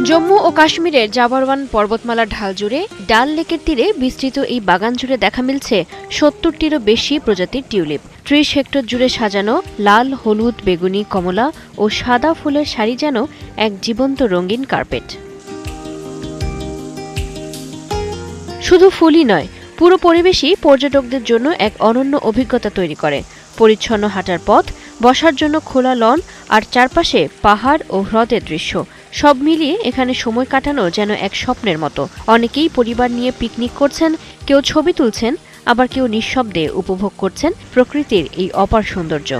জম্মু ও কাশ্মীরের জাবারওয়ান পর্বতমালার ঢাল জুড়ে ডাল লেকের তীরে বিস্তৃত এই বাগান জুড়ে দেখা মিলছে ৭০টিরও বেশি প্রজাতির টিউলিপ। ৩০ হেক্টর জুড়ে সাজানো লাল, হলুদ, বেগুনি, কমলা ও সাদা ফুলের সারি যেন এক জীবন্ত রঙিন কার্পেট। শুধু ফুলই নয়, পুরো পরিবেশই পর্যটকদের জন্য এক অনন্য অভিজ্ঞতা তৈরি করে। পরিচ্ছন্ন হাঁটার পথ, বসার জন্য খোলা লন আর চারপাশে পাহাড় ও হ্রদের দৃশ্য, সব মিলিয়ে এখানে সময় কাটানো যেন এক স্বপ্নের মতো। অনেকেই পরিবার নিয়ে পিকনিক করছেন, কেউ ছবি তুলছেন, আবার কেউ নিঃশব্দে উপভোগ করছেন প্রকৃতির এই অপার সৌন্দর্য।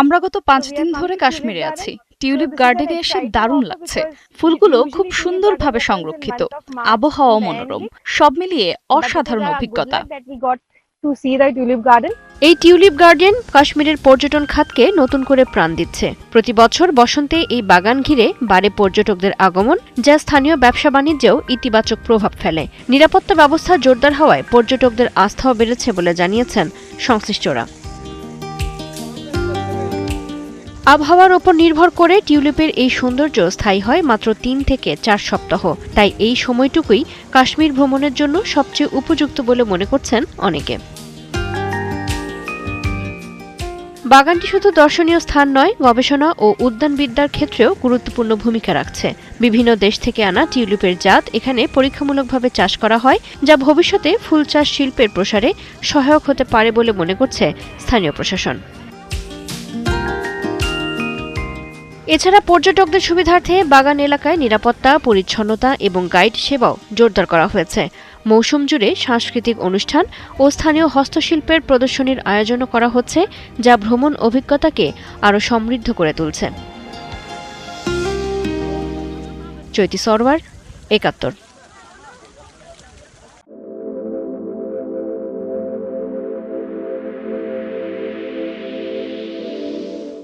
আমরা গত ৫ দিন ধরে কাশ্মীরে আছি। টিউলিপ গার্ডেনে এসে দারুণ লাগছে। ফুলগুলো খুব সুন্দরভাবে সংরক্ষিত, আবহাওয়া মনোরম, সব মিলিয়ে অসাধারণ অভিজ্ঞতা। এই টিউলিপ গার্ডেন কাশ্মীরের পর্যটন খাতকে নতুন করে প্রাণ দিচ্ছে। প্রতি বছর বসন্তে এই বাগান ঘিরে বাড়ে পর্যটকদের আগমন, যা স্থানীয় ব্যবসা বাণিজ্যেও ইতিবাচক প্রভাব ফেলে। নিরাপত্তা ব্যবস্থা জোরদার হওয়ায় পর্যটকদের আস্থাও বেড়েছে বলে জানিয়েছেন সংশ্লিষ্টরা। আবহাওয়ার ওপর নির্ভর করে টিউলিপের এই সৌন্দর্য স্থায়ী হয় মাত্র ৩ থেকে ৪ সপ্তাহ। তাই এই সময়টুকুই কাশ্মীর ভ্রমণের জন্য সবচেয়ে উপযুক্ত বলে মনে করছেন অনেকে। বাগানটি শুধু দর্শনীয় স্থান নয়, গবেষণা ও উদ্যানবিদ্যার ক্ষেত্রেও গুরুত্বপূর্ণ ভূমিকা রাখছে। বিভিন্ন দেশ থেকে আনা টিউলিপের জাত এখানে পরীক্ষামূলকভাবে চাষ করা হয়, যা ভবিষ্যতে ফুল চাষ শিল্পের প্রসারে সহায়ক হতে পারে বলে মনে করছে স্থানীয় প্রশাসন। এছাড়া পর্যটকদের সুবিধার্থে বাগান এলাকায় নিরাপত্তা, পরিচ্ছন্নতা এবং গাইড সেবাও জোরদার করা হয়েছে। মৌসুম জুড়ে সাংস্কৃতিক অনুষ্ঠান ও স্থানীয় হস্তশিল্পের প্রদর্শনীর আয়োজনও করা হচ্ছে, যা ভ্রমণ অভিজ্ঞতাকে আরও সমৃদ্ধ করে তুলছে। চৈতি সরওয়ার, ৭১।